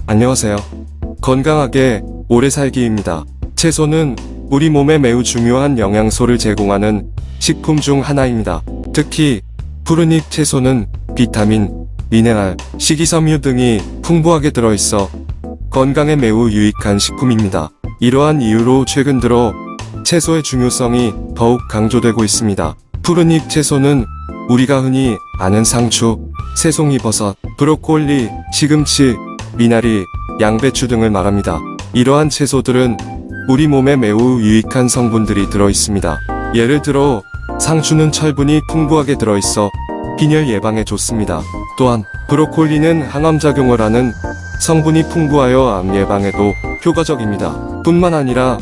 안녕하세요. 건강하게 오래 살기입니다. 채소는 우리 몸에 매우 중요한 영양소를 제공하는 식품 중 하나입니다. 특히 푸른잎 채소는 비타민, 미네랄, 식이섬유 등이 풍부하게 들어있어 건강에 매우 유익한 식품입니다. 이러한 이유로 최근 들어 채소의 중요성이 더욱 강조되고 있습니다. 푸른잎 채소는 우리가 흔히 아는 상추, 새송이버섯, 브로콜리, 시금치, 미나리, 양배추 등을 말합니다. 이러한 채소들은 우리 몸에 매우 유익한 성분들이 들어있습니다. 예를 들어 상추는 철분이 풍부하게 들어있어 빈혈 예방에 좋습니다. 또한 브로콜리는 항암작용을 하는 성분이 풍부하여 암 예방에도 효과적입니다. 뿐만 아니라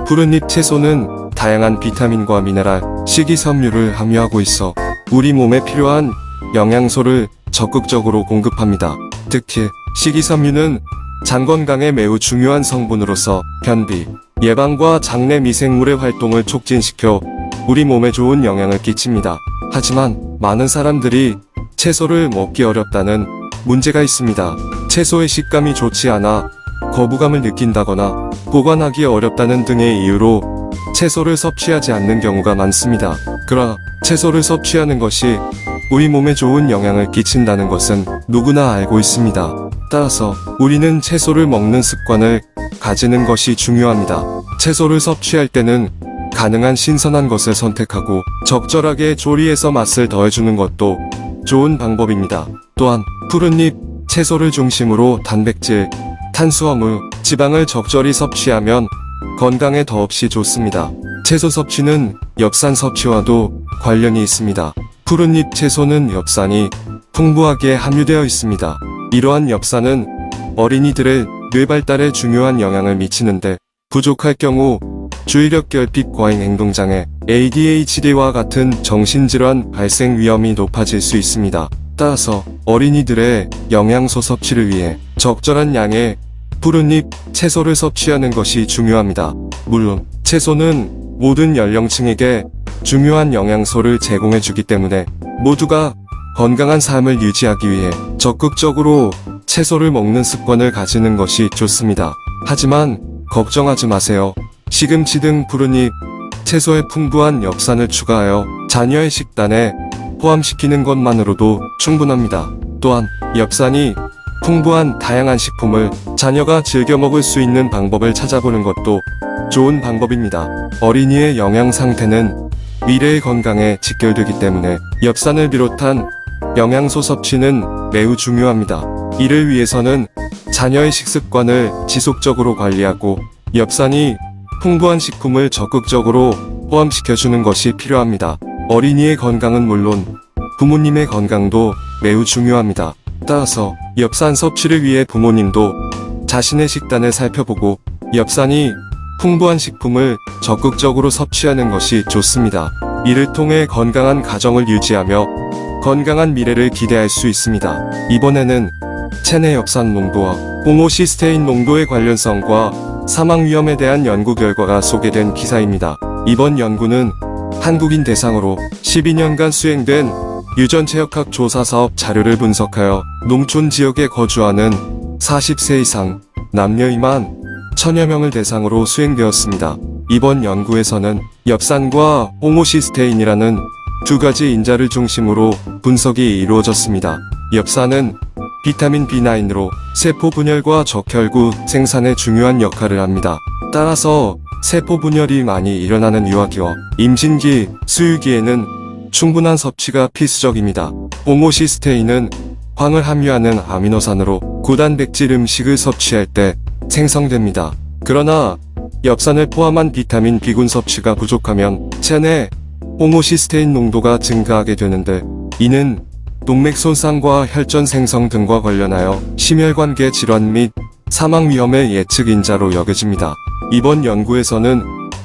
푸른잎 채소는 다양한 비타민과 미네랄, 식이섬유를 함유하고 있어 우리 몸에 필요한 영양소를 적극적으로 공급합니다. 특히 식이섬유는 장 건강에 매우 중요한 성분으로서 변비, 예방과 장내 미생물의 활동을 촉진시켜 우리 몸에 좋은 영향을 끼칩니다. 하지만 많은 사람들이 채소를 먹기 어렵다는 문제가 있습니다. 채소의 식감이 좋지 않아 거부감을 느낀다거나 보관하기 어렵다는 등의 이유로 채소를 섭취하지 않는 경우가 많습니다. 그러나 채소를 섭취하는 것이 우리 몸에 좋은 영향을 끼친다는 것은 누구나 알고 있습니다. 따라서 우리는 채소를 먹는 습관을 가지는 것이 중요합니다. 채소를 섭취할 때는 가능한 신선한 것을 선택하고 적절하게 조리해서 맛을 더해주는 것도 좋은 방법입니다. 또한 푸른잎 채소를 중심으로 단백질, 탄수화물, 지방을 적절히 섭취하면 건강에 더없이 좋습니다. 채소 섭취는 엽산 섭취와도 관련이 있습니다. 푸른잎 채소는 엽산이 풍부하게 함유되어 있습니다. 이러한 엽산은 어린이들의 뇌 발달에 중요한 영향을 미치는데 부족할 경우 주의력 결핍 과잉 행동장애, ADHD와 같은 정신질환 발생 위험이 높아질 수 있습니다. 따라서 어린이들의 영양소 섭취를 위해 적절한 양의 푸른잎 채소를 섭취하는 것이 중요합니다. 물론 채소는 모든 연령층에게 중요한 영양소를 제공해주기 때문에 모두가 건강한 삶을 유지하기 위해 적극적으로 채소를 먹는 습관을 가지는 것이 좋습니다. 하지만 걱정하지 마세요. 시금치 등 푸른잎 채소에 풍부한 엽산을 추가하여 자녀의 식단에 포함시키는 것만으로도 충분합니다. 또한 엽산이 풍부한 다양한 식품을 자녀가 즐겨 먹을 수 있는 방법을 찾아보는 것도 좋은 방법입니다. 어린이의 영양 상태는 미래의 건강에 직결되기 때문에 엽산을 비롯한 영양소 섭취는 매우 중요합니다. 이를 위해서는 자녀의 식습관을 지속적으로 관리하고 엽산이 풍부한 식품을 적극적으로 포함시켜주는 것이 필요합니다. 어린이의 건강은 물론 부모님의 건강도 매우 중요합니다. 따라서 엽산 섭취를 위해 부모님도 자신의 식단을 살펴보고 엽산이 풍부한 식품을 적극적으로 섭취하는 것이 좋습니다. 이를 통해 건강한 가정을 유지하며 건강한 미래를 기대할 수 있습니다. 이번에는 체내 엽산 농도와 호모시스테인 농도의 관련성과 사망 위험에 대한 연구 결과가 소개된 기사입니다. 이번 연구는 한국인 대상으로 12년간 수행된 유전체역학 조사 사업 자료를 분석하여 농촌 지역에 거주하는 40세 이상 남녀 2만 1000여 명을 대상으로 수행되었습니다. 이번 연구에서는 엽산과 호모시스테인이라는 두 가지 인자를 중심으로 분석이 이루어졌습니다. 엽산은 비타민 B9으로 세포 분열과 적혈구 생산에 중요한 역할을 합니다. 따라서 세포 분열이 많이 일어나는 유아기와 임신기, 수유기에는 충분한 섭취가 필수적입니다. 호모시스테인은 황을 함유하는 아미노산으로 고단백질 음식을 섭취할 때 생성됩니다. 그러나 엽산을 포함한 비타민 B군 섭취가 부족하면 체내 호모시스테인 농도가 증가하게 되는데 이는 동맥 손상과 혈전 생성 등과 관련하여 심혈관계 질환 및 사망 위험의 예측 인자로 여겨집니다. 이번 연구에서는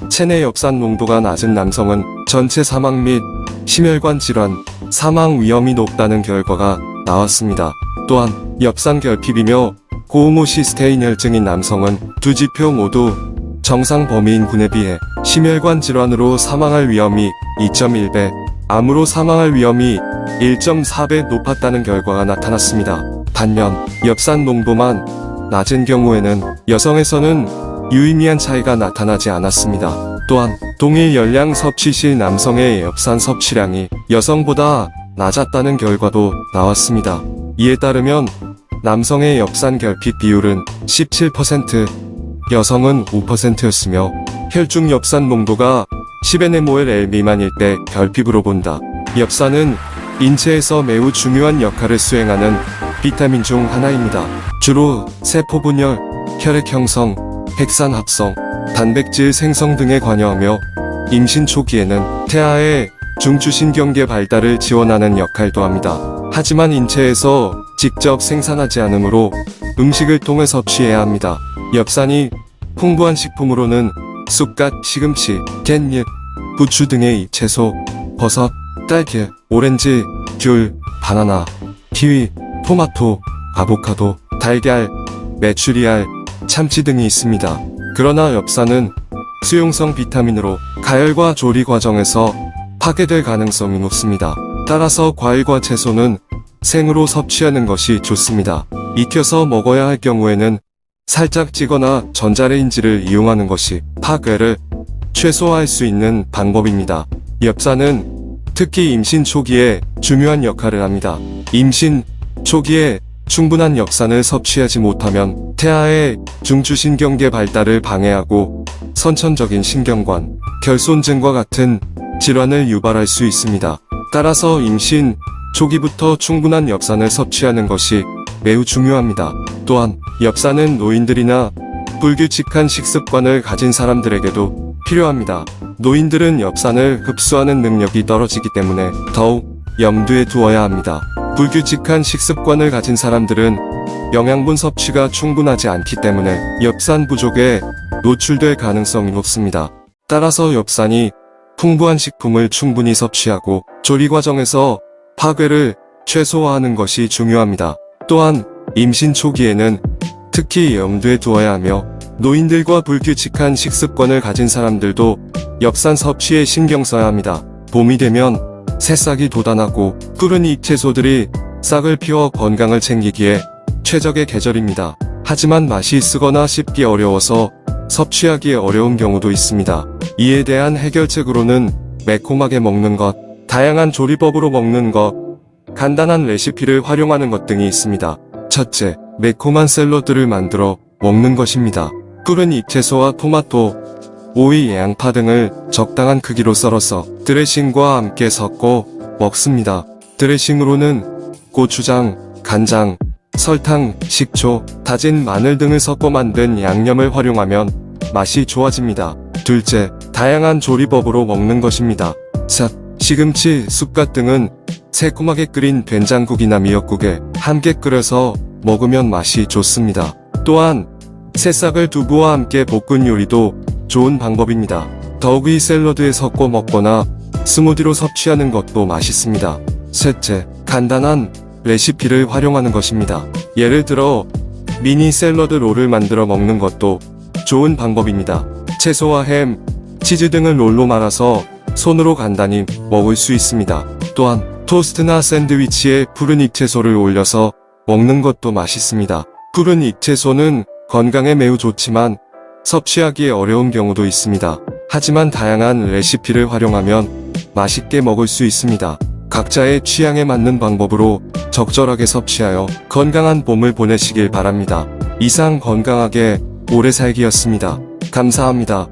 체내 엽산 농도가 낮은 남성은 전체 사망 및 심혈관 질환, 사망 위험이 높다는 결과가 나왔습니다. 또한 엽산 결핍이며 고호모시스테인 혈증인 남성은 두 지표 모두 정상 범위인 군에 비해 심혈관 질환으로 사망할 위험이 2.1배, 암으로 사망할 위험이 1.4배 높았다는 결과가 나타났습니다. 반면 엽산 농도만 낮은 경우에는 여성에서는 유의미한 차이가 나타나지 않았습니다. 또한 동일 열량 섭취 시 남성의 엽산 섭취량이 여성보다 낮았다는 결과도 나왔습니다. 이에 따르면 남성의 엽산 결핍 비율은 17%, 여성은 5%였으며 혈중 엽산 농도가 10nmol 미만일 때 결핍으로 본다. 엽산은 인체에서 매우 중요한 역할을 수행하는 비타민 중 하나입니다. 주로 세포 분열, 혈액 형성, 핵산 합성, 단백질 생성 등에 관여하며 임신 초기에는 태아의 중추신경계 발달을 지원하는 역할도 합니다. 하지만 인체에서 직접 생산하지 않으므로 음식을 통해 섭취해야 합니다. 엽산이 풍부한 식품으로는 쑥갓, 시금치, 깻잎, 부추 등의 잎채소, 버섯, 딸기, 오렌지, 귤, 바나나, 키위, 토마토, 아보카도, 달걀, 메추리알, 참치 등이 있습니다. 그러나 엽산은 수용성 비타민으로 가열과 조리 과정에서 파괴될 가능성이 높습니다. 따라서 과일과 채소는 생으로 섭취하는 것이 좋습니다. 익혀서 먹어야 할 경우에는 살짝 찌거나 전자레인지를 이용하는 것이 파괴를 최소화할 수 있는 방법입니다. 엽산은 특히 임신 초기에 중요한 역할을 합니다. 임신 초기에 충분한 엽산을 섭취하지 못하면 태아의 중추신경계 발달을 방해하고 선천적인 신경관, 결손증과 같은 질환을 유발할 수 있습니다. 따라서 임신 초기부터 충분한 엽산을 섭취하는 것이 매우 중요합니다. 또한 엽산은 노인들이나 불규칙한 식습관을 가진 사람들에게도 필요합니다. 노인들은 엽산을 흡수하는 능력이 떨어지기 때문에 더욱 염두에 두어야 합니다. 불규칙한 식습관을 가진 사람들은 영양분 섭취가 충분하지 않기 때문에 엽산 부족에 노출될 가능성이 높습니다. 따라서 엽산이 풍부한 식품을 충분히 섭취하고 조리 과정에서 파괴를 최소화하는 것이 중요합니다. 또한 임신 초기에는 특히 염두에 두어야 하며 노인들과 불규칙한 식습관을 가진 사람들도 엽산 섭취에 신경 써야 합니다. 봄이 되면 새싹이 돋아나고 푸른 잎채소들이 싹을 피워 건강을 챙기기에 최적의 계절입니다. 하지만 맛이 쓰거나 씹기 어려워서 섭취하기 어려운 경우도 있습니다. 이에 대한 해결책으로는 매콤하게 먹는 것, 다양한 조리법으로 먹는 것, 간단한 레시피를 활용하는 것 등이 있습니다. 첫째, 매콤한 샐러드를 만들어 먹는 것입니다. 푸른 잎채소와 토마토, 오이, 양파 등을 적당한 크기로 썰어서 드레싱과 함께 섞어 먹습니다. 드레싱으로는 고추장, 간장, 설탕, 식초, 다진 마늘 등을 섞어 만든 양념을 활용하면 맛이 좋아집니다. 둘째, 다양한 조리법으로 먹는 것입니다. 싹, 시금치, 쑥갓 등은 새콤하게 끓인 된장국이나 미역국에 함께 끓여서 먹으면 맛이 좋습니다. 또한 새싹을 두부와 함께 볶은 요리도 좋은 방법입니다. 더욱이 샐러드에 섞어 먹거나 스무디로 섭취하는 것도 맛있습니다. 셋째, 간단한 레시피를 활용하는 것입니다. 예를 들어 미니 샐러드 롤을 만들어 먹는 것도 좋은 방법입니다. 채소와 햄, 치즈 등을 롤로 말아서 손으로 간단히 먹을 수 있습니다. 또한 토스트나 샌드위치에 푸른 잎채소를 올려서 먹는 것도 맛있습니다. 푸른 잎채소는 건강에 매우 좋지만 섭취하기 어려운 경우도 있습니다. 하지만 다양한 레시피를 활용하면 맛있게 먹을 수 있습니다. 각자의 취향에 맞는 방법으로 적절하게 섭취하여 건강한 봄을 보내시길 바랍니다. 이상 건강하게 오래 살기였습니다. 감사합니다.